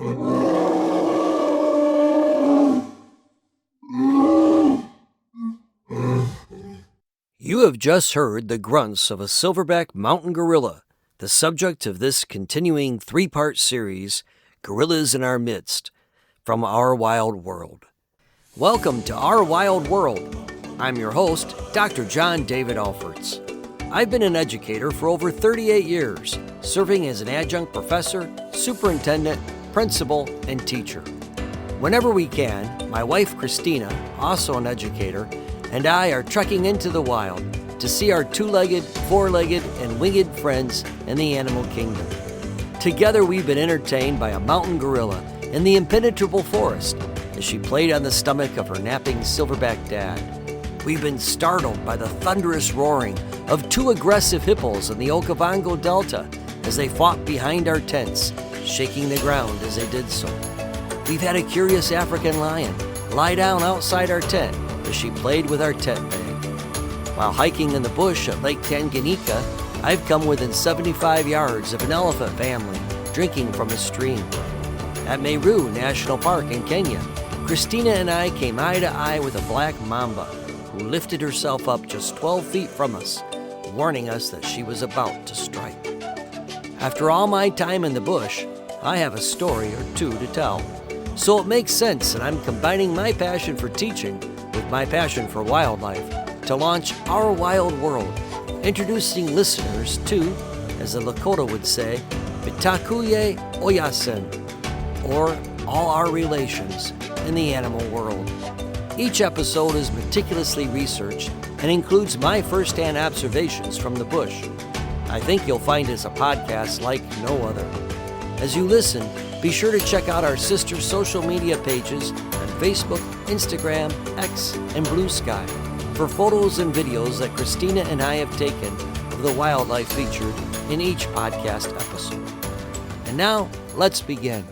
You have just heard the grunts of a silverback mountain gorilla, the subject of this continuing three-part series, Gorillas in Our Midst, from Our Wild World. Welcome to Our Wild World. I'm your host, Dr. John David Alferts. I've been an educator for over 38 years, serving as an adjunct professor, superintendent, principal, and teacher. Whenever we can, my wife Christina, also an educator, and I are trekking into the wild to see our two-legged, four-legged, and winged friends in the animal kingdom. Together we've been entertained by a mountain gorilla in the impenetrable forest as she played on the stomach of her napping silverback dad. We've been startled by the thunderous roaring of two aggressive hippos in the Okavango Delta as they fought behind our tents, shaking the ground as they did so. We've had a curious African lion lie down outside our tent as she played with our tent bag. While hiking in the bush at Lake Tanganyika, I've come within 75 yards of an elephant family drinking from a stream. At Meru National Park in Kenya, Christina and I came eye to eye with a black mamba who lifted herself up just 12 feet from us, warning us that she was about to strike. After all my time in the bush, I have a story or two to tell. So it makes sense that I'm combining my passion for teaching with my passion for wildlife to launch Our Wild World, introducing listeners to, as the Lakota would say, Bitakuye Oyasin, or all our relations in the animal world. Each episode is meticulously researched and includes my first-hand observations from the bush. I think you'll find it's a podcast like no other. As you listen, be sure to check out our sister social media pages on Facebook, Instagram, X, and Blue Sky for photos and videos that Christina and I have taken of the wildlife featured in each podcast episode. And now, let's begin.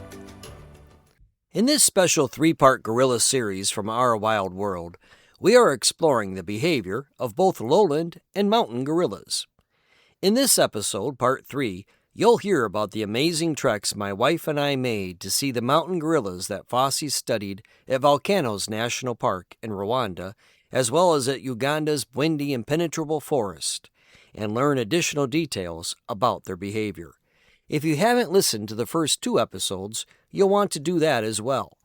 In this special three-part gorilla series from Our Wild World, we are exploring the behavior of both lowland and mountain gorillas. In this episode, Part 3, you'll hear about the amazing treks my wife and I made to see the mountain gorillas that Fosse studied at Volcanoes National Park in Rwanda, as well as at Uganda's Bwindi Impenetrable Forest, and learn additional details about their behavior. If you haven't listened to the first two episodes, you'll want to do that as well.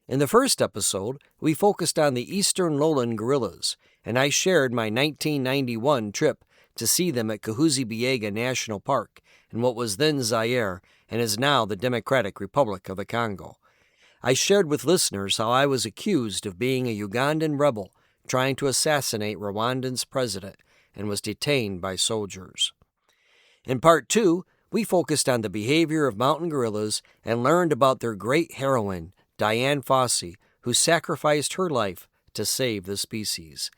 In the first episode, we focused on the eastern lowland gorillas, and I shared my 1991 trip to see them at Kahuzi-Biega National Park in what was then Zaire and is now the Democratic Republic of the Congo. I shared with listeners how I was accused of being a Ugandan rebel trying to assassinate Rwandan's president and was detained by soldiers. In Part 2, we focused on the behavior of mountain gorillas and learned about their great heroine, Dian Fossey, who sacrificed her life to save the species.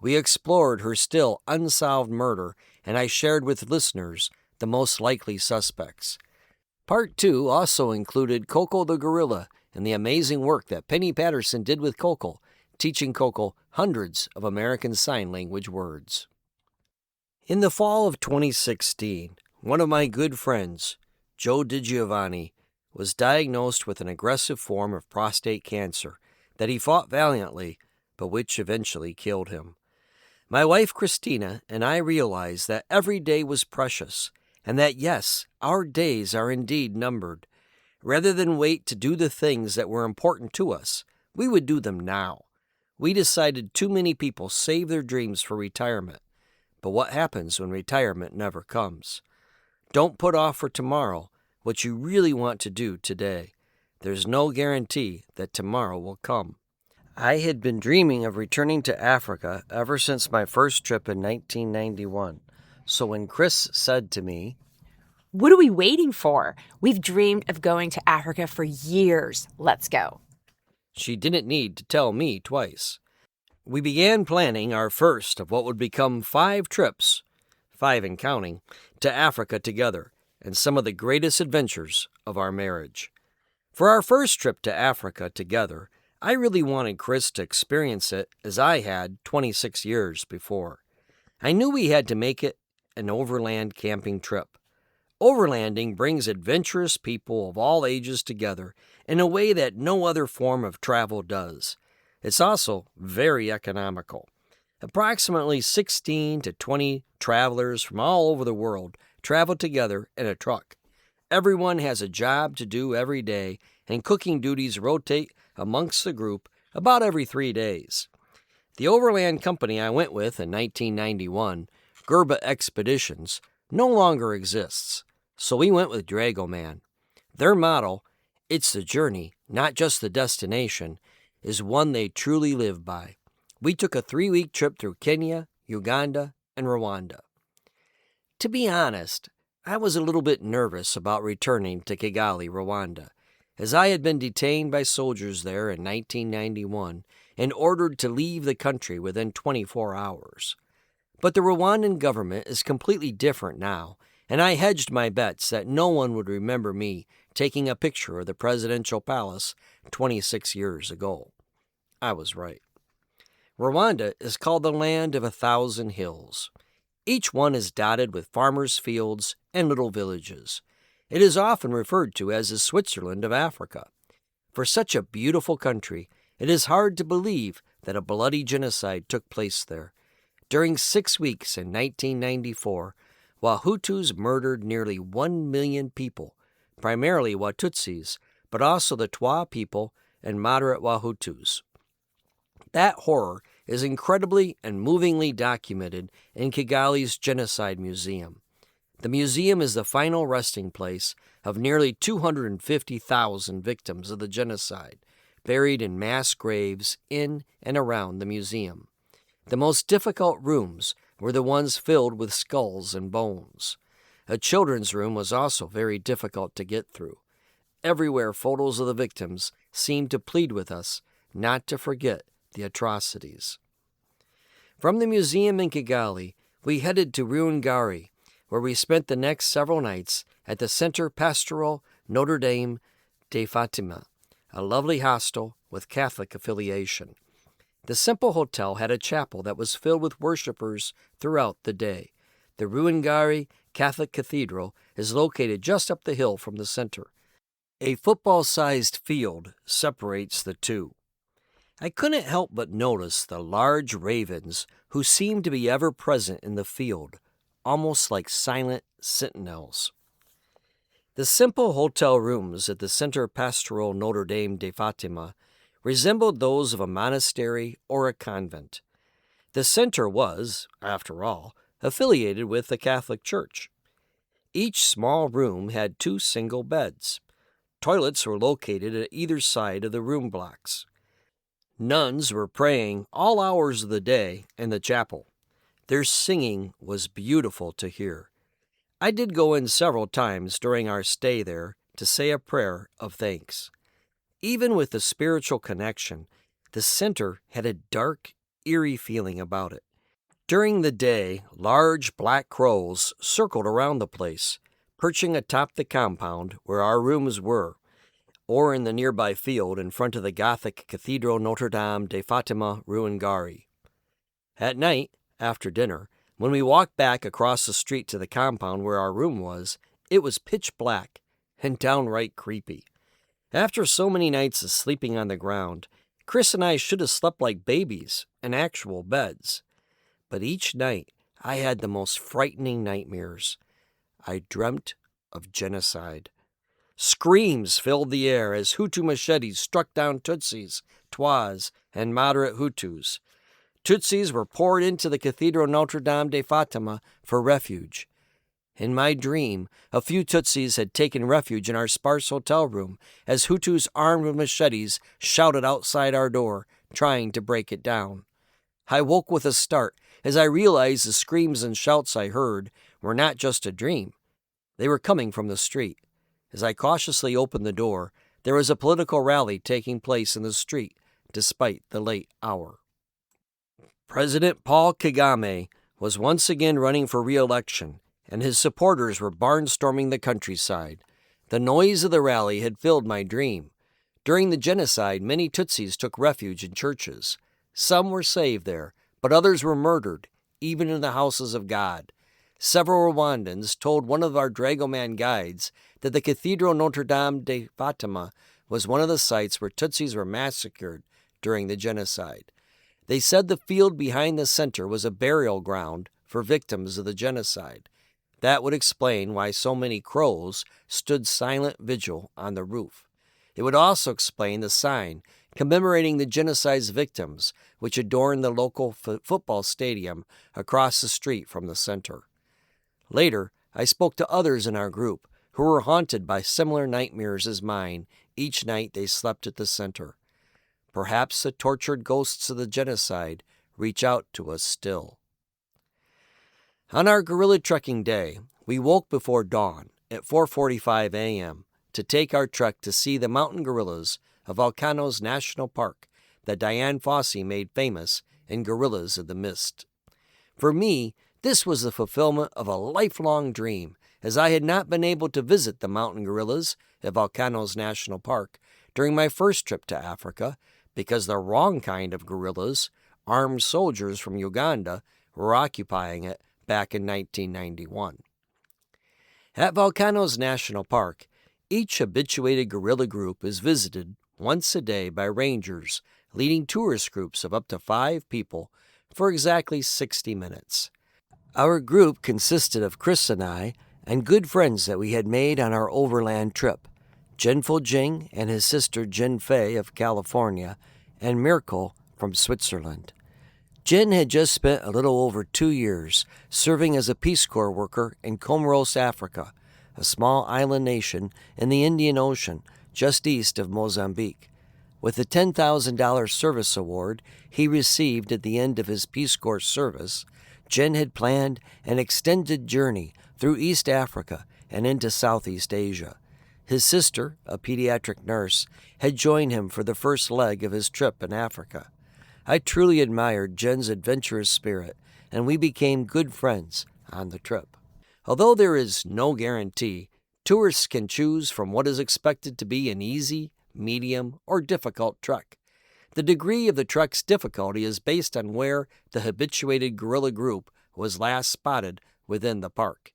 We explored her still unsolved murder, and I shared with listeners the most likely suspects. Part 2 also included Coco the gorilla and the amazing work that Penny Patterson did with Coco, teaching Coco hundreds of American Sign Language words. In the fall of 2016, one of my good friends, Joe DiGiovanni, was diagnosed with an aggressive form of prostate cancer that he fought valiantly, but which eventually killed him. My wife Christina and I realized that every day was precious, and that yes, our days are indeed numbered. Rather than wait to do the things that were important to us, we would do them now. We decided too many people save their dreams for retirement. But what happens when retirement never comes? Don't put off for tomorrow what you really want to do today. There's no guarantee that tomorrow will come. I had been dreaming of returning to Africa ever since my first trip in 1991. So when Chris said to me, "What are we waiting for? We've dreamed of going to Africa for years. Let's go." she didn't need to tell me twice. We began planning our first of what would become 5 trips, 5 and counting, to Africa together, and some of the greatest adventures of our marriage. For our first trip to Africa together, I really wanted Chris to experience it as I had 26 years before. I knew we had to make it an overland camping trip. Overlanding brings adventurous people of all ages together in a way that no other form of travel does. It's also very economical. Approximately 16 to 20 travelers from all over the world travel together in a truck. Everyone has a job to do every day, and cooking duties rotate amongst the group about every 3 days. The overland company I went with in 1991, Gerba Expeditions, no longer exists, so we went with Dragoman. Their motto, "It's the journey, not just the destination," is one they truly live by. We took a 3-week trip through Kenya, Uganda, and Rwanda. To be honest, I was a little bit nervous about returning to Kigali, Rwanda, as I had been detained by soldiers there in 1991 and ordered to leave the country within 24 hours. But the Rwandan government is completely different now, and I hedged my bets that no one would remember me taking a picture of the presidential palace 26 years ago. I was right. Rwanda is called the land of 1,000 hills. Each one is dotted with farmers' fields and little villages. It is often referred to as the Switzerland of Africa. For such a beautiful country, it is hard to believe that a bloody genocide took place there. During 6 weeks in 1994, Hutus murdered nearly 1 million people, primarily Watutsis, but also the Twa people and moderate Hutus. That horror is incredibly and movingly documented in Kigali's Genocide Museum. The museum is the final resting place of nearly 250,000 victims of the genocide, buried in mass graves in and around the museum. The most difficult rooms were the ones filled with skulls and bones. A children's room was also very difficult to get through. Everywhere, photos of the victims seemed to plead with us not to forget the atrocities. From the museum in Kigali, we headed to Ruhengeri, where we spent the next several nights at the Centre Pastoral Notre Dame de Fatima, a lovely hostel with Catholic affiliation. The simple hotel had a chapel that was filled with worshipers throughout the day. The Ruhengeri Catholic Cathedral is located just up the hill from the center. A football-sized field separates the two. I couldn't help but notice the large ravens who seemed to be ever present in the field, almost like silent sentinels. The simple hotel rooms at the Centre Pastoral Notre Dame de Fatima resembled those of a monastery or a convent. The center was, after all, affiliated with the Catholic Church. Each small room had 2 single beds. Toilets were located at either side of the room blocks. Nuns were praying all hours of the day in the chapel. Their singing was beautiful to hear. I did go in several times during our stay there to say a prayer of thanks. Even with the spiritual connection, the center had a dark, eerie feeling about it. During the day, large black crows circled around the place, perching atop the compound where our rooms were, or in the nearby field in front of the Gothic Cathedral Notre Dame de Fatima Ruhengeri. At night, after dinner, when we walked back across the street to the compound where our room was, it was pitch black and downright creepy. After so many nights of sleeping on the ground, Chris and I should have slept like babies in actual beds. But each night, I had the most frightening nightmares. I dreamt of genocide. Screams filled the air as Hutu machetes struck down Tutsis, Twas, and moderate Hutus. Tutsis were poured into the Cathedral Notre Dame de Fatima for refuge. In my dream, a few Tutsis had taken refuge in our sparse hotel room as Hutus armed with machetes shouted outside our door, trying to break it down. I woke with a start as I realized the screams and shouts I heard were not just a dream. They were coming from the street. As I cautiously opened the door, there was a political rally taking place in the street, despite the late hour. President Paul Kagame was once again running for re-election, and his supporters were barnstorming the countryside. The noise of the rally had filled my dream. During the genocide, many Tutsis took refuge in churches. Some were saved there, but others were murdered, even in the houses of God. Several Rwandans told one of our Dragoman guides that the Cathedral Notre Dame de Fatima was one of the sites where Tutsis were massacred during the genocide. They said the field behind the center was a burial ground for victims of the genocide. That would explain why so many crows stood silent vigil on the roof. It would also explain the sign commemorating the genocide's victims, which adorned the local football stadium across the street from the center. Later, I spoke to others in our group who were haunted by similar nightmares as mine each night they slept at the center. Perhaps the tortured ghosts of the genocide reach out to us still. On our guerrilla trekking day, we woke before dawn at 4:45 a.m. to take our trek to see the mountain gorillas of Volcanoes National Park that Dian Fossey made famous in Gorillas of the Mist. For me, this was the fulfillment of a lifelong dream, as I had not been able to visit the mountain gorillas at Volcanoes National Park during my first trip to Africa because the wrong kind of gorillas, armed soldiers from Uganda, were occupying it back in 1991. At Volcanoes National Park, each habituated gorilla group is visited once a day by rangers leading tourist groups of up to 5 people for exactly 60 minutes. Our group consisted of Chris and I and good friends that we had made on our overland trip, Jinful Jing and his sister Jin Fei of California, and Mirko from Switzerland. Jin had just spent a little over 2 years serving as a Peace Corps worker in Comoros, Africa, a small island nation in the Indian Ocean just east of Mozambique. With the $10,000 service award he received at the end of his Peace Corps service, Jin had planned an extended journey through East Africa and into Southeast Asia. His sister, a pediatric nurse, had joined him for the first leg of his trip in Africa. I truly admired Jin's adventurous spirit, and we became good friends on the trip. Although there is no guarantee, tourists can choose from what is expected to be an easy, medium, or difficult trek. The degree of the trek's difficulty is based on where the habituated gorilla group was last spotted within the park.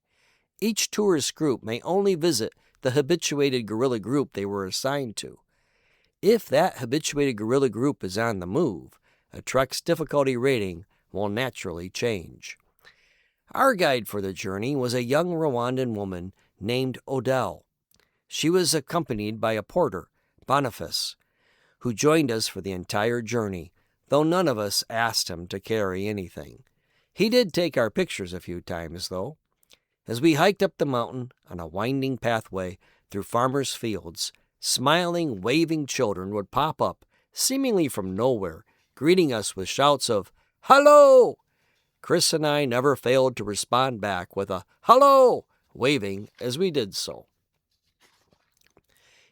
Each tourist group may only visit the habituated gorilla group they were assigned to. If that habituated gorilla group is on the move, a trek's difficulty rating will naturally change. Our guide for the journey was a young Rwandan woman named Odell. She was accompanied by a porter, Boniface, who joined us for the entire journey, though none of us asked him to carry anything. He did take our pictures a few times, though. As we hiked up the mountain on a winding pathway through farmers' fields, smiling, waving children would pop up, seemingly from nowhere, greeting us with shouts of, "Hello!" Chris and I never failed to respond back with a "Hello!" waving as we did so.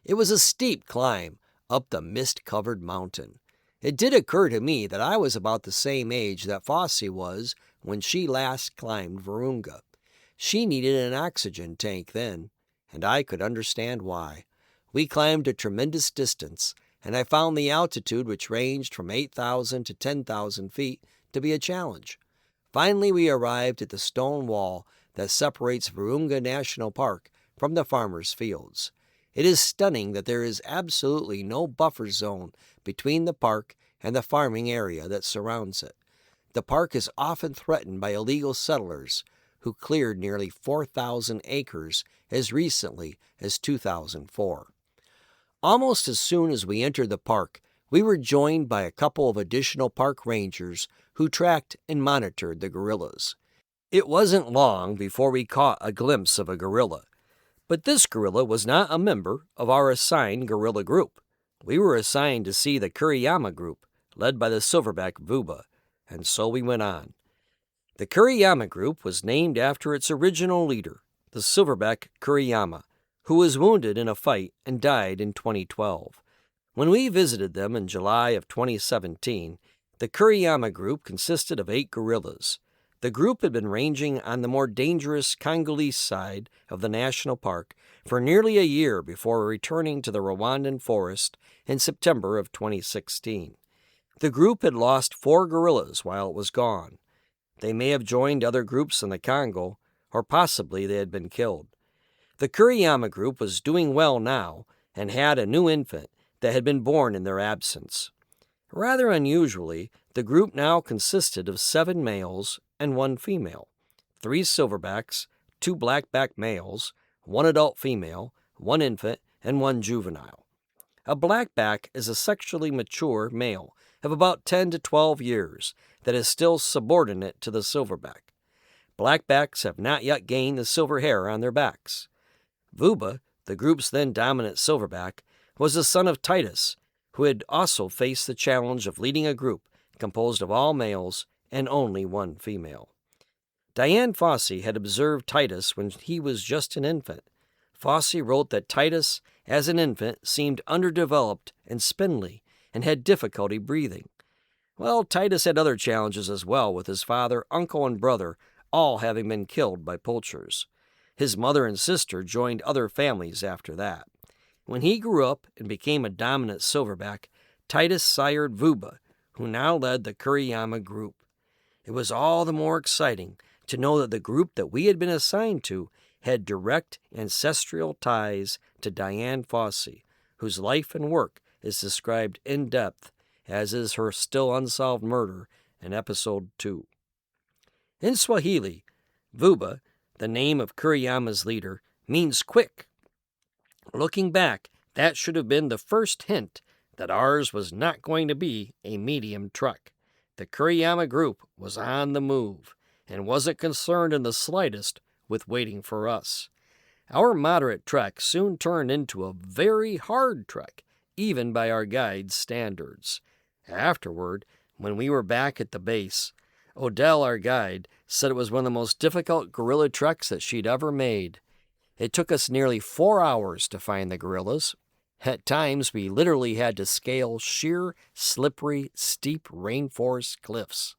It was a steep climb up the mist-covered mountain. It did occur to me that I was about the same age that Fossey was when she last climbed Virunga. She needed an oxygen tank then, and I could understand why. We climbed a tremendous distance, and I found the altitude, which ranged from 8,000 to 10,000 feet, to be a challenge. Finally, we arrived at the stone wall that separates Virunga National Park from the farmers' fields. It is stunning that there is absolutely no buffer zone between the park and the farming area that surrounds it. The park is often threatened by illegal settlers who cleared nearly 4,000 acres as recently as 2004. Almost as soon as we entered the park, we were joined by a couple of additional park rangers who tracked and monitored the gorillas. It wasn't long before we caught a glimpse of a gorilla. But this gorilla was not a member of our assigned gorilla group. We were assigned to see the Kuriyama group, led by the silverback Vuba, and so we went on. The Kuriyama group was named after its original leader, the silverback Kuriyama, who was wounded in a fight and died in 2012. When we visited them in July of 2017, the Kuriyama group consisted of 8 gorillas. The group had been ranging on the more dangerous Congolese side of the national park for nearly a year before returning to the Rwandan forest in September of 2016. The group had lost 4 gorillas while it was gone. They may have joined other groups in the Congo, or possibly they had been killed. The Kuriyama group was doing well now and had a new infant that had been born in their absence. Rather unusually, the group now consisted of 7 males and 1 female, 3 silverbacks, 2 blackback males, 1 adult female, 1 infant, and 1 juvenile. A blackback is a sexually mature male of about 10 to 12 years that is still subordinate to the silverback. Blackbacks have not yet gained the silver hair on their backs. Vuba, the group's then dominant silverback, was the son of Titus, who had also faced the challenge of leading a group composed of all males and only 1 female. Dian Fossey had observed Titus when he was just an infant. Fossey wrote that Titus, as an infant, seemed underdeveloped and spindly and had difficulty breathing. Well, Titus had other challenges as well, with his father, uncle, and brother all having been killed by poachers. His mother and sister joined other families after that. When he grew up and became a dominant silverback, Titus sired Vuba, who now led the Kuriyama group. It was all the more exciting to know that the group that we had been assigned to had direct ancestral ties to Dian Fossey, whose life and work is described in depth, as is her still unsolved murder in Episode 2. In Swahili, Vuba, the name of Kuriyama's leader, means quick. Looking back, that should have been the first hint that ours was not going to be a medium truck. The Kuriyama group was on the move and wasn't concerned in the slightest with waiting for us. Our moderate trek soon turned into a very hard trek, even by our guide's standards. Afterward, when we were back at the base, Odell, our guide, said it was one of the most difficult gorilla treks that she'd ever made. It took us nearly 4 hours to find the gorillas. At times, we literally had to scale sheer, slippery, steep rainforest cliffs.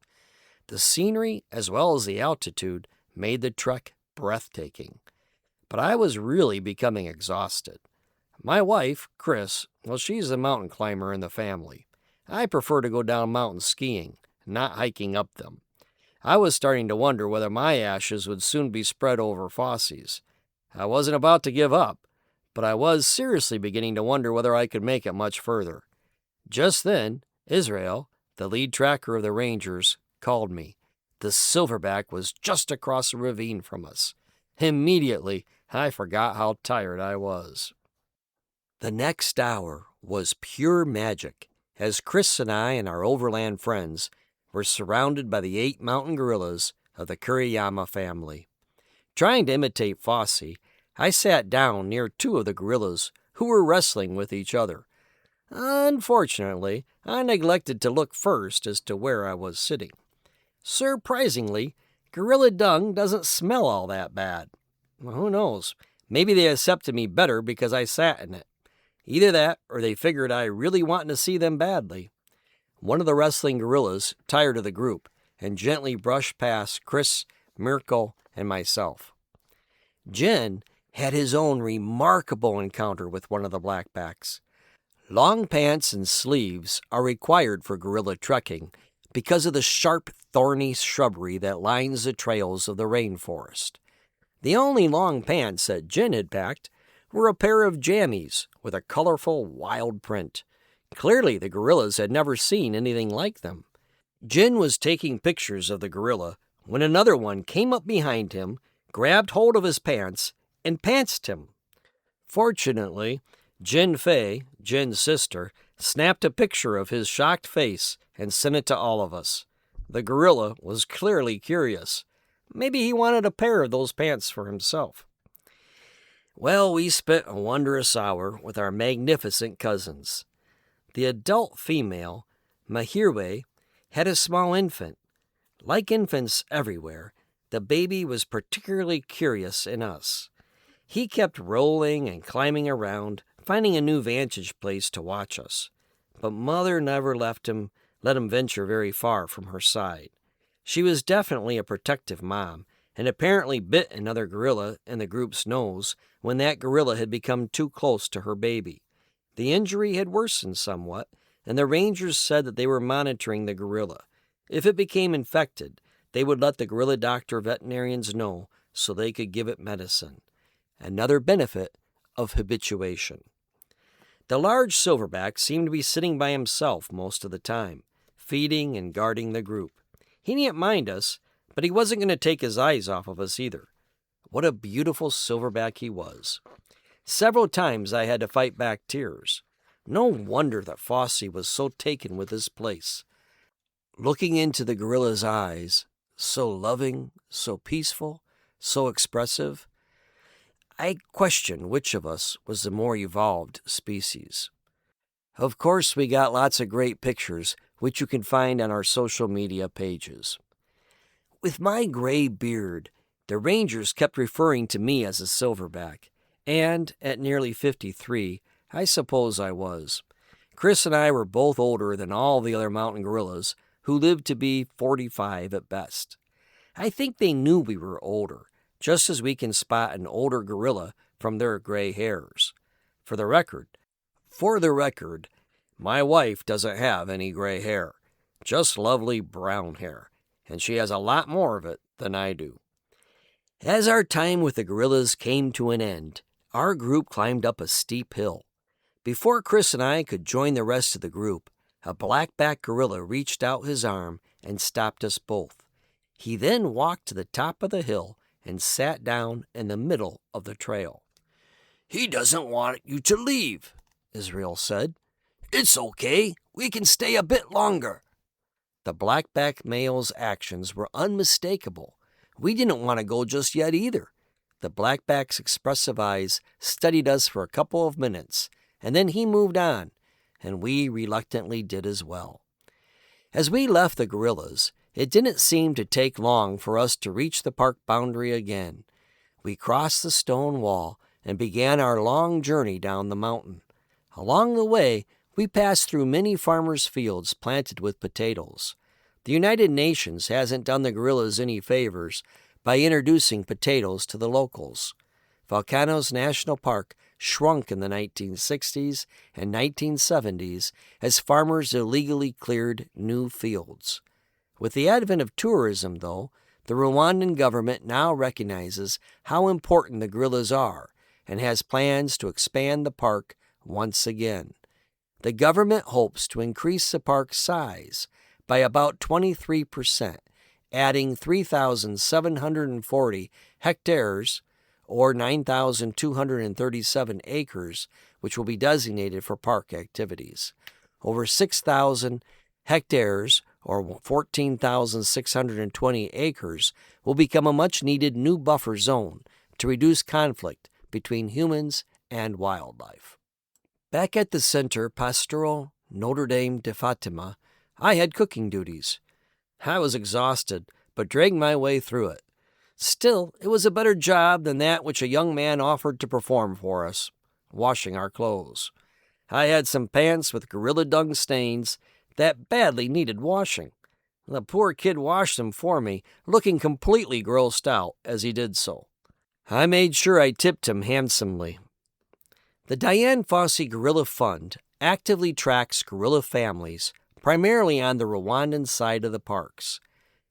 The scenery, as well as the altitude, made the trek breathtaking. But I was really becoming exhausted. My wife, Chris, well, she's the mountain climber in the family. I prefer to go down mountain skiing, not hiking up them. I was starting to wonder whether my ashes would soon be spread over Fossey's. I wasn't about to give up, but I was seriously beginning to wonder whether I could make it much further. Just then, Israel, the lead tracker of the Rangers, called me. The silverback was just across the ravine from us. Immediately, I forgot how tired I was. The next hour was pure magic, as Chris and I and our overland friends were surrounded by the 8 mountain gorillas of the Kuriyama family. Trying to imitate Fossey, I sat down near 2 of the gorillas who were wrestling with each other. Unfortunately, I neglected to look first as to where I was sitting. Surprisingly, gorilla dung doesn't smell all that bad. Well, who knows? Maybe they accepted me better because I sat in it. Either that, or they figured I really wanted to see them badly. One of the wrestling gorillas tired of the group and gently brushed past Chris, Mirko, and myself. Jen had his own remarkable encounter with one of the blackbacks. Long pants and sleeves are required for gorilla trekking because of the sharp, thorny shrubbery that lines the trails of the rainforest. The only long pants that Jen had packed were a pair of jammies with a colorful, wild print. Clearly, the gorillas had never seen anything like them. Jen was taking pictures of the gorilla when another one came up behind him, grabbed hold of his pants, and pantsed him. Fortunately, Jin Fei, Jen's sister, snapped a picture of his shocked face and sent it to all of us. The gorilla was clearly curious. Maybe he wanted a pair of those pants for himself. Well, we spent a wondrous hour with our magnificent cousins. The adult female, Mahirwe, had a small infant. Like infants everywhere, the baby was particularly curious in us. He kept rolling and climbing around, finding a new vantage place to watch us. But Mother never let him venture very far from her side. She was definitely a protective mom, and apparently bit another gorilla in the group's nose when that gorilla had become too close to her baby. The injury had worsened somewhat, and the rangers said that they were monitoring the gorilla. If it became infected, they would let the gorilla doctor veterinarians know so they could give it medicine. Another benefit of habituation. The large silverback seemed to be sitting by himself most of the time, feeding and guarding the group. He didn't mind us, but he wasn't going to take his eyes off of us either. What a beautiful silverback he was. Several times I had to fight back tears. No wonder that Fosse was so taken with this place. Looking into the gorilla's eyes, so loving, so peaceful, so expressive, I question which of us was the more evolved species. Of course, we got lots of great pictures, which you can find on our social media pages. With my gray beard, the rangers kept referring to me as a silverback, and at nearly 53, I suppose I was. Chris and I were both older than all the other mountain gorillas, who lived to be 45 at best. I think they knew we were older, just as we can spot an older gorilla from their gray hairs. For the record, my wife doesn't have any gray hair, just lovely brown hair, and she has a lot more of it than I do. As our time with the gorillas came to an end, our group climbed up a steep hill. Before Chris and I could join the rest of the group, a blackback gorilla reached out his arm and stopped us both. He then walked to the top of the hill and sat down in the middle of the trail. "He doesn't want you to leave," Israel said. "It's okay. We can stay a bit longer." The blackback male's actions were unmistakable. We didn't want to go just yet either. The blackback's expressive eyes studied us for a couple of minutes, and then he moved on, and we reluctantly did as well. As we left the gorillas, it didn't seem to take long for us to reach the park boundary again. We crossed the stone wall and began our long journey down the mountain. Along the way, we passed through many farmers' fields planted with potatoes. The United Nations hasn't done the gorillas any favors by introducing potatoes to the locals. Volcanoes National Park shrunk in the 1960s and 1970s as farmers illegally cleared new fields. With the advent of tourism, though, the Rwandan government now recognizes how important the gorillas are and has plans to expand the park once again. The government hopes to increase the park's size by about 23%, adding 3,740 hectares or 9,237 acres, which will be designated for park activities. Over 6,000 hectares or 14,620 acres will become a much-needed new buffer zone to reduce conflict between humans and wildlife. Back at the Centre Pastoral Notre Dame de Fatima, I had cooking duties. I was exhausted, but dragged my way through it. Still, it was a better job than that which a young man offered to perform for us, washing our clothes. I had some pants with gorilla dung stains that badly needed washing. The poor kid washed them for me, looking completely grossed out as he did so. I made sure I tipped him handsomely. The Dian Fossey Gorilla Fund actively tracks gorilla families, primarily on the Rwandan side of the parks.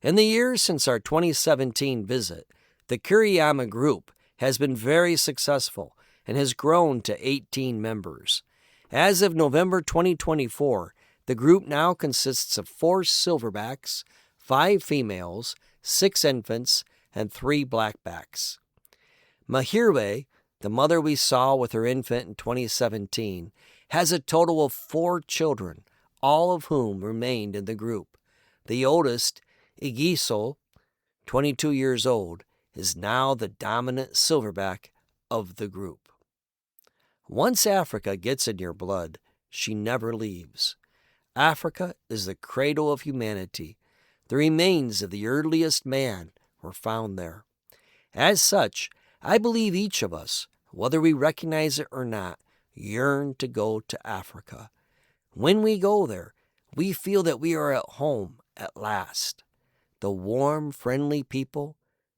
In the years since our 2017 visit, the Kiriyama Group has been very successful and has grown to 18 members. As of November 2024, the group now consists of 4 silverbacks, 5 females, 6 infants, and 3 blackbacks. Mahirwe, the mother we saw with her infant in 2017, has a total of 4 children, all of whom remained in the group. The oldest, Igiso, 22 years old, is now the dominant silverback of the group. Once Africa gets in your blood, she never leaves. Africa is the cradle of humanity. The remains of the earliest man were found there. As such, I believe each of us, whether we recognize it or not, yearn to go to Africa. When we go there, we feel that we are at home at last. The warm, friendly people,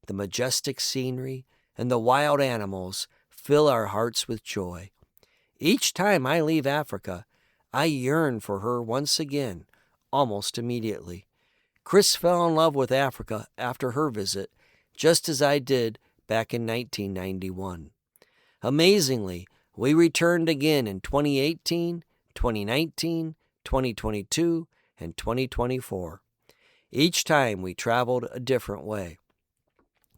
the majestic scenery, and the wild animals fill our hearts with joy. Each time I leave Africa, I yearn for her once again, almost immediately. Chris fell in love with Africa after her visit, just as I did back in 1991. Amazingly, we returned again in 2018, 2019, 2022, and 2024. Each time we traveled a different way.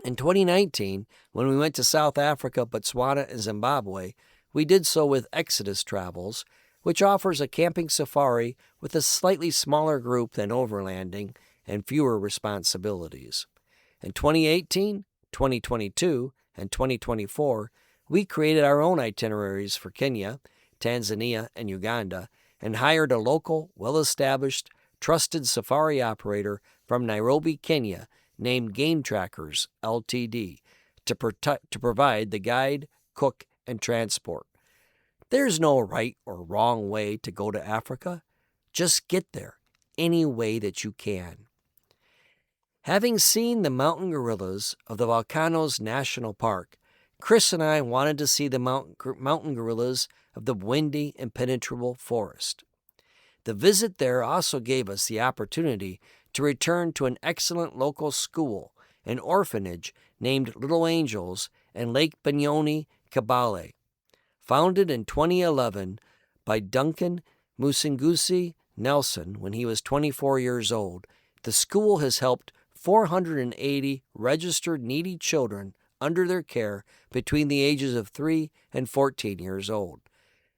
In 2019, when we went to South Africa, Botswana, and Zimbabwe, we did so with Exodus Travels, which offers a camping safari with a slightly smaller group than overlanding and fewer responsibilities. In 2018, 2022, and 2024, we created our own itineraries for Kenya, Tanzania, and Uganda, and hired a local, well-established, trusted safari operator from Nairobi, Kenya, named Game Trackers Ltd., to provide the guide, cook, and transport. There's no right or wrong way to go to Africa. Just get there any way that you can. Having seen the mountain gorillas of the Volcanoes National Park, Chris and I wanted to see the mountain gorillas of the Bwindi Impenetrable Forest. The visit there also gave us the opportunity to return to an excellent local school, an orphanage named Little Angels in Lake Banyoni, Kabale. Founded in 2011 by Duncan Musingusi Nelson when he was 24 years old, the school has helped 480 registered needy children under their care between the ages of 3 and 14 years old.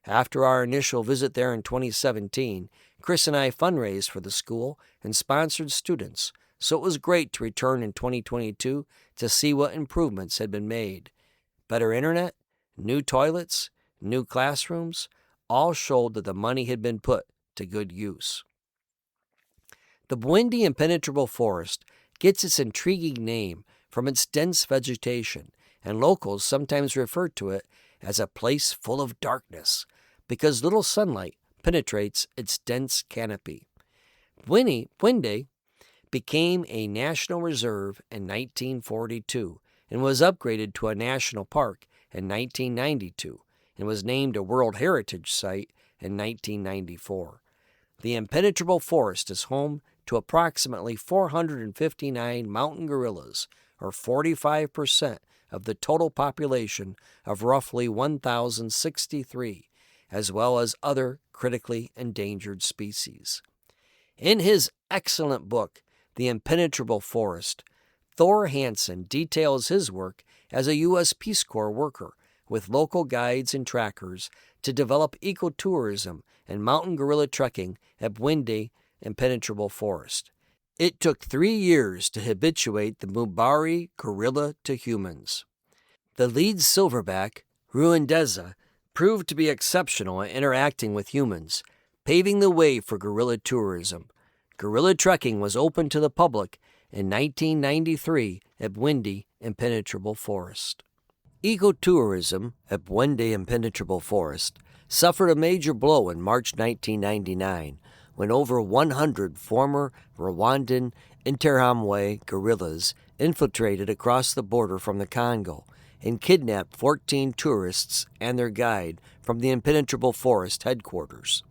After our initial visit there in 2017, Chris and I fundraised for the school and sponsored students, so it was great to return in 2022 to see what improvements had been made. Better internet, new toilets, new classrooms, all showed that the money had been put to good use. The Bwindi Impenetrable Forest gets its intriguing name from its dense vegetation, and locals sometimes refer to it as a place full of darkness because little sunlight penetrates its dense canopy. Bwindi became a national reserve in 1942 and was upgraded to a national park in 1992 and was named a World Heritage Site in 1994. The Impenetrable Forest is home to approximately 459 mountain gorillas, or 45% of the total population of roughly 1,063, as well as other critically endangered species. In his excellent book, The Impenetrable Forest, Thor Hansen details his work as a U.S. Peace Corps worker with local guides and trackers to develop ecotourism and mountain gorilla trekking at Bwindi Impenetrable Forest. It took 3 years to habituate the Mubari gorilla to humans. The lead silverback, Ruendeza, proved to be exceptional at interacting with humans, paving the way for gorilla tourism. Gorilla trekking was open to the public in 1993 at Bwindi Impenetrable Forest. Ecotourism at Bwindi Impenetrable Forest suffered a major blow in March 1999 when over 100 former Rwandan Interahamwe guerrillas infiltrated across the border from the Congo and kidnapped 14 tourists and their guide from the Impenetrable Forest headquarters.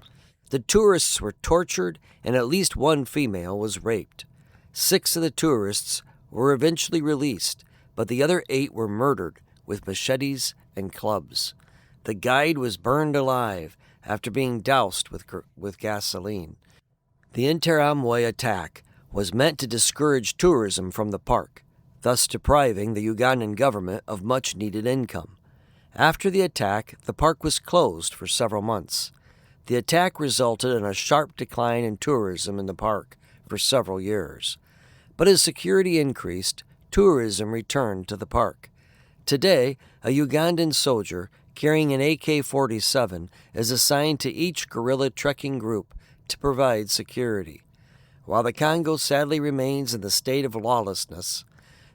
The tourists were tortured and at least one female was raped. 6 of the tourists were eventually released, but the other 8 were murdered with machetes and clubs. The guide was burned alive after being doused with gasoline. The Interahamwe attack was meant to discourage tourism from the park, thus depriving the Ugandan government of much-needed income. After the attack, the park was closed for several months. The attack resulted in a sharp decline in tourism in the park for several years. But as security increased, tourism returned to the park. Today, a Ugandan soldier carrying an AK-47 is assigned to each guerrilla trekking group to provide security. While the Congo sadly remains in the state of lawlessness,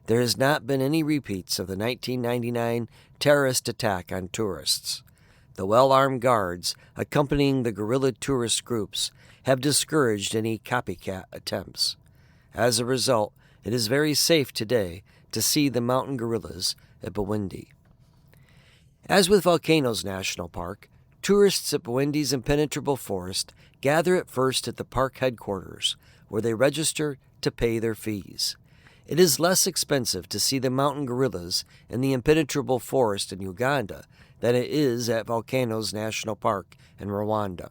there has not been any repeats of the 1999 terrorist attack on tourists. The well-armed guards accompanying the guerrilla tourist groups have discouraged any copycat attempts. As a result, it is very safe today to see the mountain gorillas at Bwindi. As with Volcanoes National Park, tourists at Bwindi's Impenetrable Forest gather at first at the park headquarters, where they register to pay their fees. It is less expensive to see the mountain gorillas in the impenetrable forest in Uganda than it is at Volcanoes National Park in Rwanda.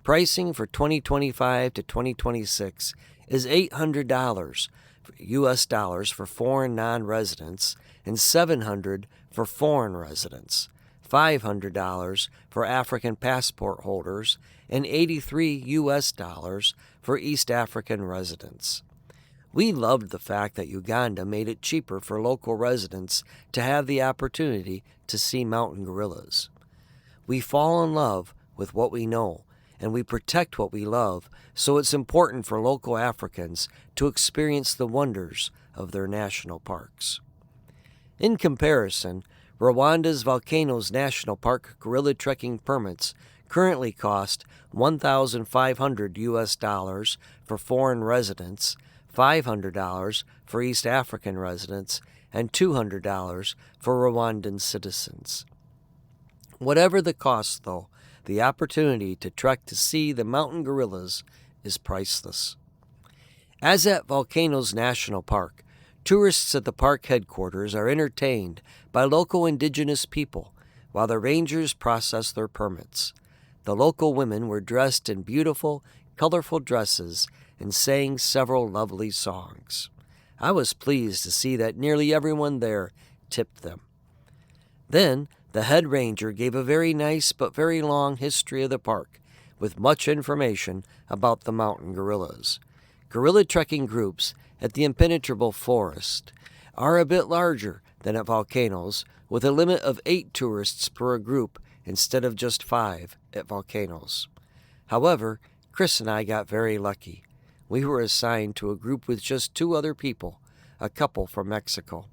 Pricing for 2025 to 2026 is $800 US dollars for foreign non-residents and $700 for foreign residents, $500 for African passport holders, and $83 US dollars for East African residents. We loved the fact that Uganda made it cheaper for local residents to have the opportunity to see mountain gorillas. We fall in love with what we know, and we protect what we love, so it's important for local Africans to experience the wonders of their national parks. In comparison, Rwanda's Volcanoes National Park gorilla trekking permits currently cost $1,500 US dollars for foreign residents, $500 for East African residents, and $200 for Rwandan citizens. Whatever the cost, though, the opportunity to trek to see the mountain gorillas is priceless. As at Volcanoes National Park, tourists at the park headquarters are entertained by local indigenous people while the rangers process their permits. The local women were dressed in beautiful, colorful dresses and sang several lovely songs. I was pleased to see that nearly everyone there tipped them. Then, the head ranger gave a very nice but very long history of the park, with much information about the mountain gorillas. Gorilla trekking groups at the impenetrable forest are a bit larger than at Volcanoes, with a limit of 8 tourists per group instead of just 5 at Volcanoes. However, Chris and I got very lucky. We were assigned to a group with just 2 other people, a couple from Mexico.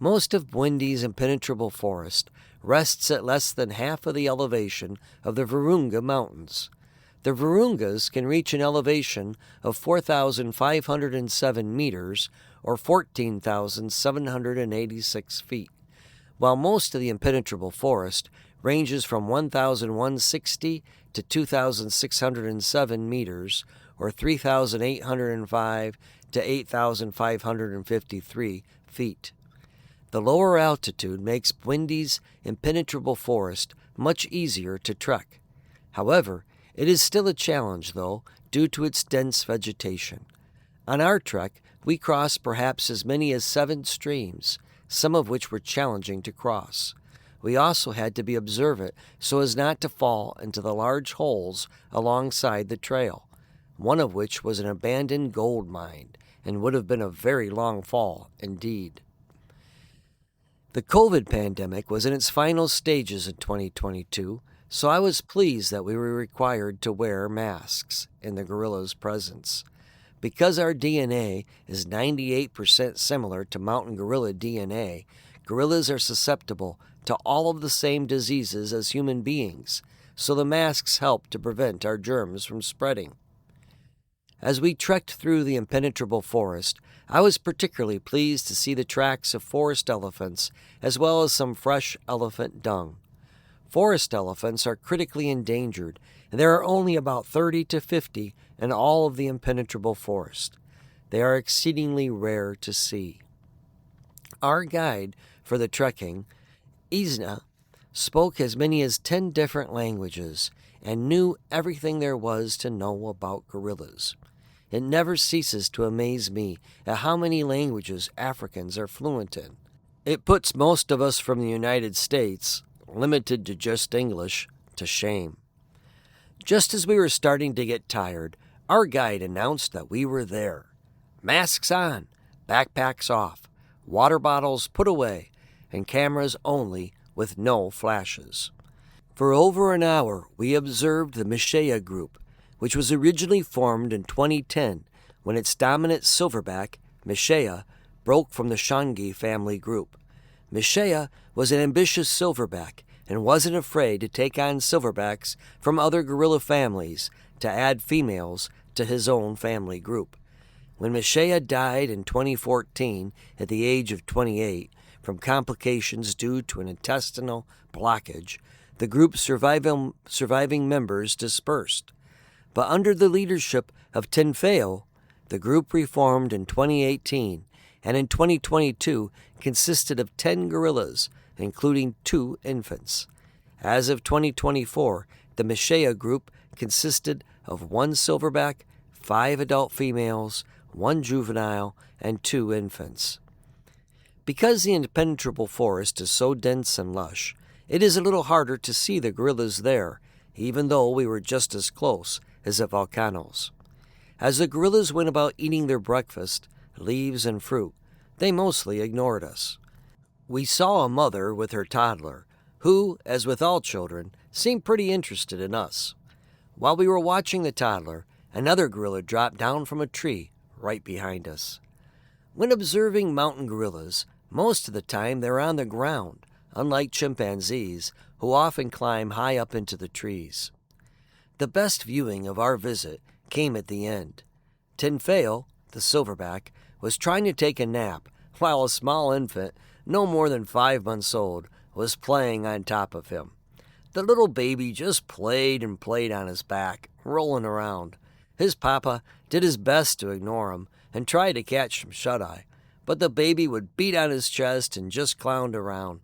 Most of Bwindi's impenetrable forest rests at less than half of the elevation of the Virunga Mountains. The Virungas can reach an elevation of 4,507 meters, or 14,786 feet, while most of the impenetrable forest ranges from 1,160 to 2,607 meters, or 3,805 to 8,553 feet. The lower altitude makes Bwindi's impenetrable forest much easier to trek. However, it is still a challenge, though, due to its dense vegetation. On our trek, we crossed perhaps as many as 7 streams, some of which were challenging to cross. We also had to be observant so as not to fall into the large holes alongside the trail, one of which was an abandoned gold mine and would have been a very long fall indeed. The COVID pandemic was in its final stages in 2022, so I was pleased that we were required to wear masks in the gorilla's presence. Because our DNA is 98% similar to mountain gorilla DNA, gorillas are susceptible to all of the same diseases as human beings, so the masks help to prevent our germs from spreading. As we trekked through the impenetrable forest, I was particularly pleased to see the tracks of forest elephants as well as some fresh elephant dung. Forest elephants are critically endangered, and there are only about 30 to 50 in all of the impenetrable forest. They are exceedingly rare to see. Our guide for the trekking, Isna, spoke as many as 10 different languages and knew everything there was to know about gorillas. It never ceases to amaze me at how many languages Africans are fluent in. It puts most of us from the United States, limited to just English, to shame. Just as we were starting to get tired, our guide announced that we were there. Masks on, backpacks off, water bottles put away, and cameras only with no flashes. For over an hour, we observed the Mishea group, which was originally formed in 2010 when its dominant silverback, Mishea, broke from the Shangi family group. Mishea was an ambitious silverback and wasn't afraid to take on silverbacks from other gorilla families to add females to his own family group. When Mishea died in 2014 at the age of 28 from complications due to an intestinal blockage, the group's surviving members dispersed. But under the leadership of Tinfeo, the group reformed in 2018 and in 2022 consisted of 10 gorillas, including 2 infants. As of 2024, the Mashea group consisted of 1 silverback, 5 adult females, 1 juvenile, and 2 infants. Because the impenetrable forest is so dense and lush, it is a little harder to see the gorillas there, even though we were just as close as at Volcanoes. As the gorillas went about eating their breakfast, leaves and fruit, they mostly ignored us. We saw a mother with her toddler, who, as with all children, seemed pretty interested in us. While we were watching the toddler, another gorilla dropped down from a tree right behind us. When observing mountain gorillas, most of the time they're on the ground, unlike chimpanzees, who often climb high up into the trees. The best viewing of our visit came at the end. Tinfeo, the silverback, was trying to take a nap, while a small infant, no more than 5 months old, was playing on top of him. The little baby just played and played on his back, rolling around. His papa did his best to ignore him and try to catch some shut-eye, but the baby would beat on his chest and just clowned around.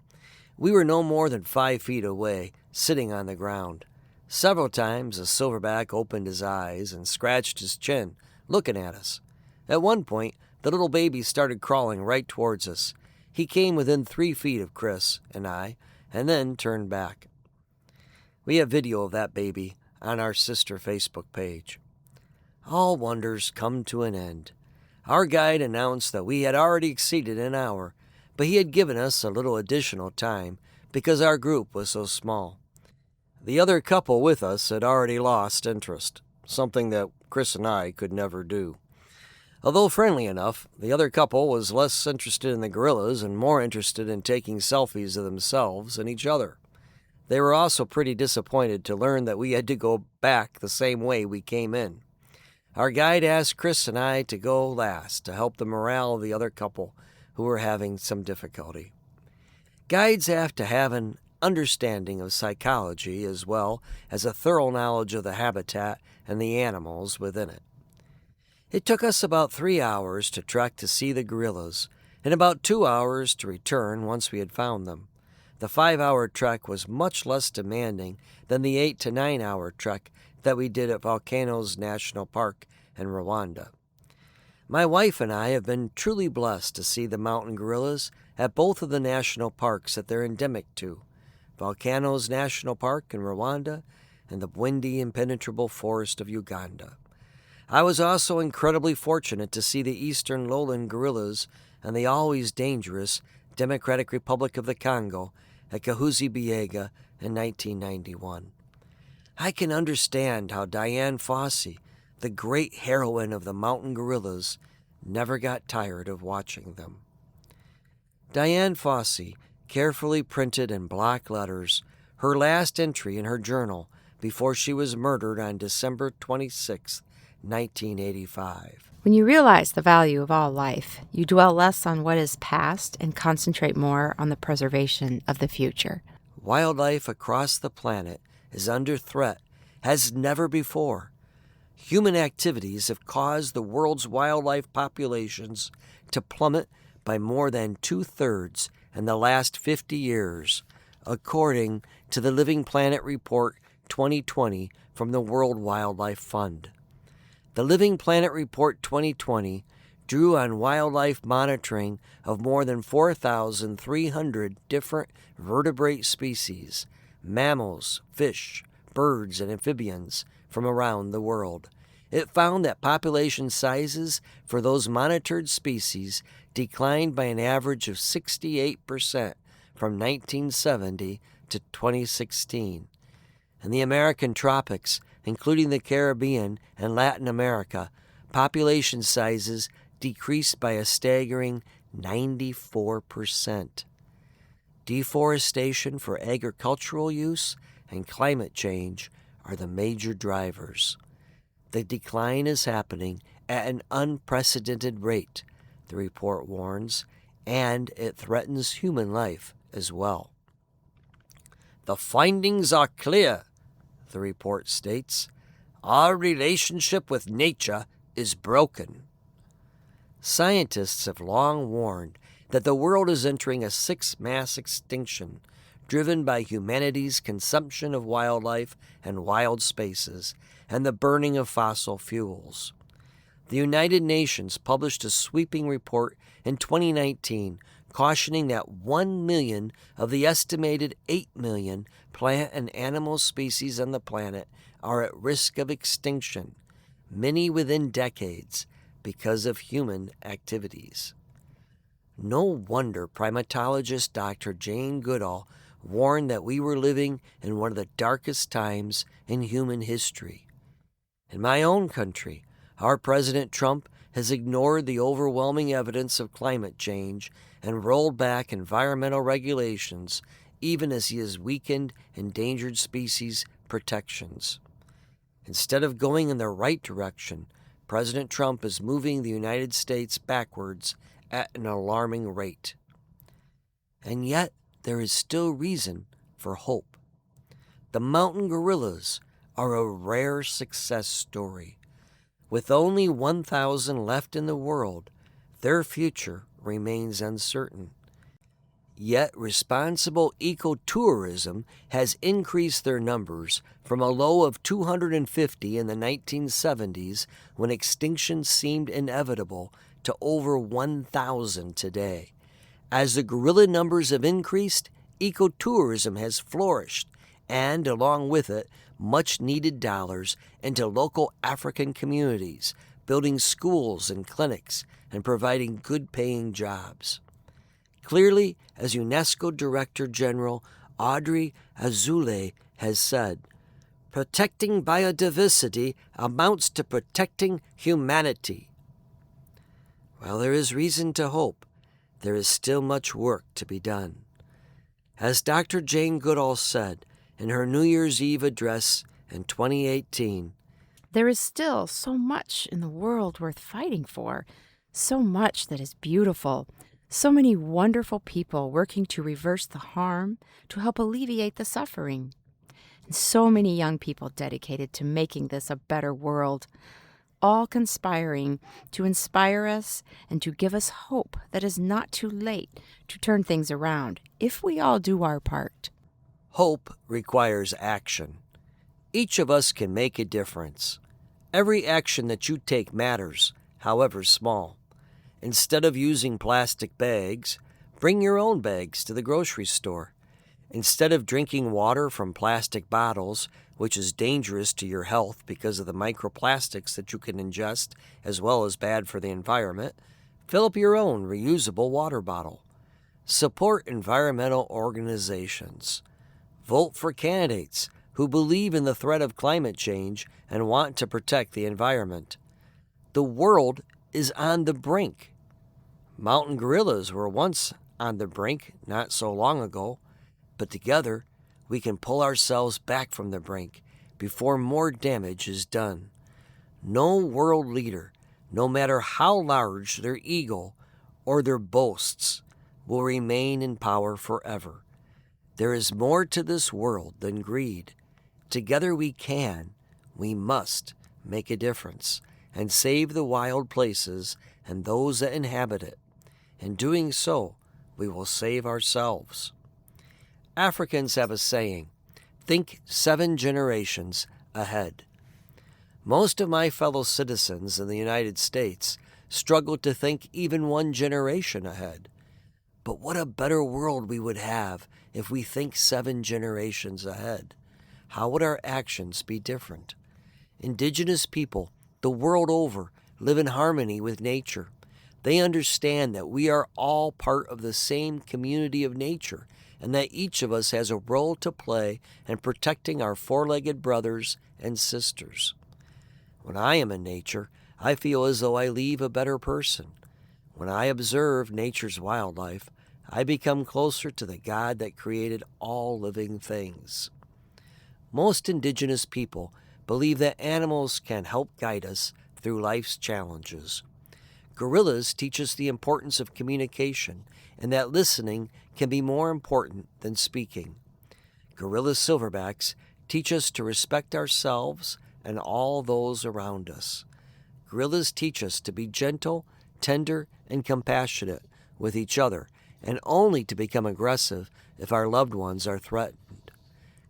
We were no more than 5 feet away, sitting on the ground. Several times the silverback opened his eyes and scratched his chin, looking at us. At one point, the little baby started crawling right towards us. He came within 3 feet of Chris and I, and then turned back. We have video of that baby on our sister Facebook page. All wonders come to an end. Our guide announced that we had already exceeded an hour, but he had given us a little additional time because our group was so small. The other couple with us had already lost interest, something that Chris and I could never do. Although friendly enough, the other couple was less interested in the gorillas and more interested in taking selfies of themselves and each other. They were also pretty disappointed to learn that we had to go back the same way we came in. Our guide asked Chris and I to go last to help the morale of the other couple who were having some difficulty. Guides have to have an understanding of psychology as well as a thorough knowledge of the habitat and the animals within it. It took us about 3 hours to trek to see the gorillas and about 2 hours to return once we had found them. The 5-hour trek was much less demanding than the 8 to 9 hour trek that we did at Volcanoes National Park in Rwanda. My wife and I have been truly blessed to see the mountain gorillas at both of the national parks that they're endemic to, Volcanoes National Park in Rwanda and the Bwindi Impenetrable Forest of Uganda. I was also incredibly fortunate to see the eastern lowland gorillas and the always dangerous Democratic Republic of the Congo at Kahuzi-Biega in 1991. I can understand how Dian Fossey, the great heroine of the mountain gorillas, never got tired of watching them. Dian Fossey carefully printed in block letters her last entry in her journal before she was murdered on December 26, 1985. When you realize the value of all life, you dwell less on what is past and concentrate more on the preservation of the future. Wildlife across the planet is under threat as never before. Human activities have caused the world's wildlife populations to plummet by more than 2/3 in the last 50 years, according to the Living Planet Report 2020 from the World Wildlife Fund. The Living Planet Report 2020 drew on wildlife monitoring of more than 4,300 different vertebrate species, mammals, fish, birds, and amphibians from around the world. It found that population sizes for those monitored species declined by an average of 68% from 1970 to 2016. In the American tropics, including the Caribbean and Latin America, population sizes decreased by a staggering 94%. Deforestation for agricultural use and climate change are the major drivers. The decline is happening at an unprecedented rate, the report warns, and it threatens human life as well. The findings are clear, the report states. Our relationship with nature is broken. Scientists have long warned that the world is entering a sixth mass extinction driven by humanity's consumption of wildlife and wild spaces and the burning of fossil fuels. The United Nations published a sweeping report in 2019 cautioning that 1 million of the estimated 8 million plant and animal species on the planet are at risk of extinction, many within decades, because of human activities. No wonder primatologist Dr. Jane Goodall warned that we were living in one of the darkest times in human history. In my own country, our President Trump has ignored the overwhelming evidence of climate change and rolled back environmental regulations, even as he has weakened endangered species protections. Instead of going in the right direction, President Trump is moving the United States backwards at an alarming rate. And yet, there is still reason for hope. The mountain gorillas are a rare success story. With only 1,000 left in the world, their future remains uncertain. Yet responsible ecotourism has increased their numbers from a low of 250 in the 1970s when extinction seemed inevitable to over 1,000 today. As the gorilla numbers have increased, ecotourism has flourished, and along with it, much-needed dollars into local African communities, building schools and clinics, and providing good-paying jobs. Clearly, as UNESCO Director General Audrey Azoulay has said, protecting biodiversity amounts to protecting humanity. While there is reason to hope, there is still much work to be done. As Dr. Jane Goodall said in her New Year's Eve address in 2018, there is still so much in the world worth fighting for, so much that is beautiful, so many wonderful people working to reverse the harm, to help alleviate the suffering, and so many young people dedicated to making this a better world, all conspiring to inspire us and to give us hope that it's not too late to turn things around if we all do our part. Hope requires action. Each of us can make a difference. Every action that you take matters, however small. Instead of using plastic bags, bring your own bags to the grocery store. Instead of drinking water from plastic bottles, which is dangerous to your health because of the microplastics that you can ingest as well as bad for the environment, fill up your own reusable water bottle. Support environmental organizations. Vote for candidates who believe in the threat of climate change and want to protect the environment. The world is on the brink. Mountain gorillas were once on the brink not so long ago, but together we can pull ourselves back from the brink before more damage is done. No world leader, no matter how large their ego or their boasts, will remain in power forever. There is more to this world than greed. Together we must make a difference and save the wild places and those that inhabit it. In doing so, we will save ourselves. Africans have a saying, think 7 generations ahead. Most of my fellow citizens in the United States struggle to think even 1 generation ahead. But what a better world we would have if we think 7 generations ahead. How would our actions be different? Indigenous people, the world over, live in harmony with nature. They understand that we are all part of the same community of nature and that each of us has a role to play in protecting our 4-legged brothers and sisters. When I am in nature, I feel as though I leave a better person. When I observe nature's wildlife, I become closer to the God that created all living things. Most indigenous people believe that animals can help guide us through life's challenges. Gorillas teach us the importance of communication and that listening can be more important than speaking. Gorilla silverbacks teach us to respect ourselves and all those around us. Gorillas teach us to be gentle, tender and compassionate with each other, and only to become aggressive if our loved ones are threatened.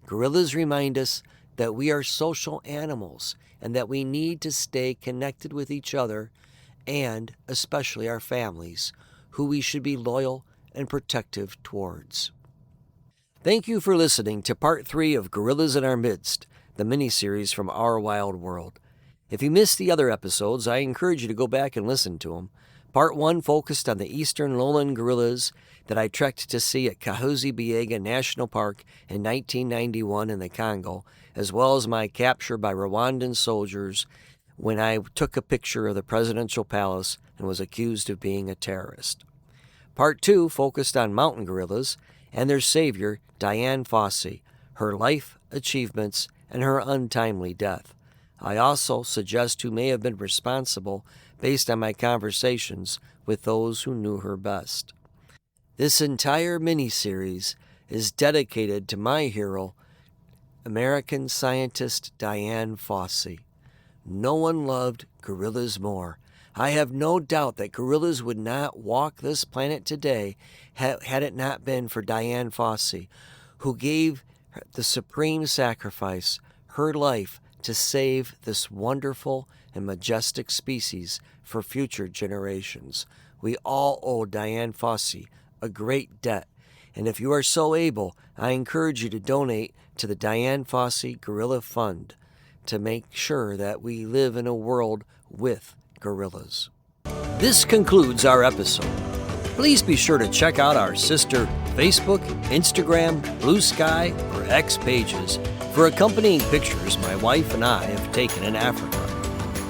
Gorillas remind us that we are social animals and that we need to stay connected with each other and especially our families, who we should be loyal and protective towards. Thank you for listening to Part 3 of Gorillas in Our Midst, the miniseries from Our Wild World. If you missed the other episodes, I encourage you to go back and listen to them. Part 1 focused on the eastern lowland gorillas that I trekked to see at Kahuzi-Biega National Park in 1991 in the Congo, as well as my capture by Rwandan soldiers when I took a picture of the presidential palace and was accused of being a terrorist. Part 2 focused on mountain gorillas and their savior, Dian Fossey, her life, achievements, and her untimely death. I also suggest who may have been responsible based on my conversations with those who knew her best. This entire miniseries is dedicated to my hero, American scientist Dian Fossey. No one loved gorillas more. I have no doubt that gorillas would not walk this planet today had it not been for Dian Fossey, who gave the supreme sacrifice, her life, to save this wonderful and majestic species for future generations. We all owe Dian Fossey a great debt, and if you are so able, I encourage you to donate to the Dian Fossey Gorilla Fund to make sure that we live in a world with gorillas. This concludes our episode. Please be sure to check out our sister Facebook, Instagram, Blue Sky, or X pages for accompanying pictures my wife and I have taken in Africa.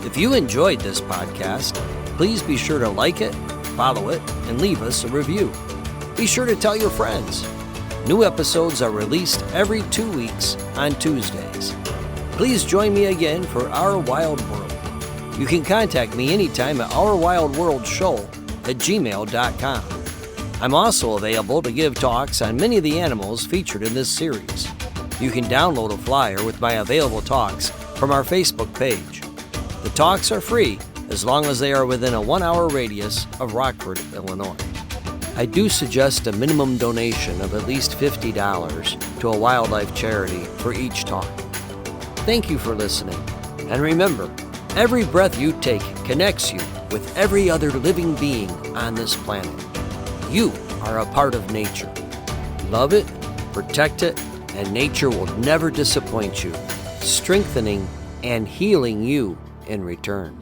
If you enjoyed this podcast, please be sure to like it, follow it, and leave us a review. Be sure to tell your friends. New episodes are released every 2 weeks on Tuesdays. Please join me again for Our Wild World. You can contact me anytime at ourwildworldshow@gmail.com. I'm also available to give talks on many of the animals featured in this series. You can download a flyer with my available talks from our Facebook page. The talks are free as long as they are within a 1-hour radius of Rockford, Illinois. I do suggest a minimum donation of at least $50 to a wildlife charity for each talk. Thank you for listening, and remember, every breath you take connects you with every other living being on this planet. You are a part of nature. Love it, protect it, and nature will never disappoint you, strengthening and healing you in return.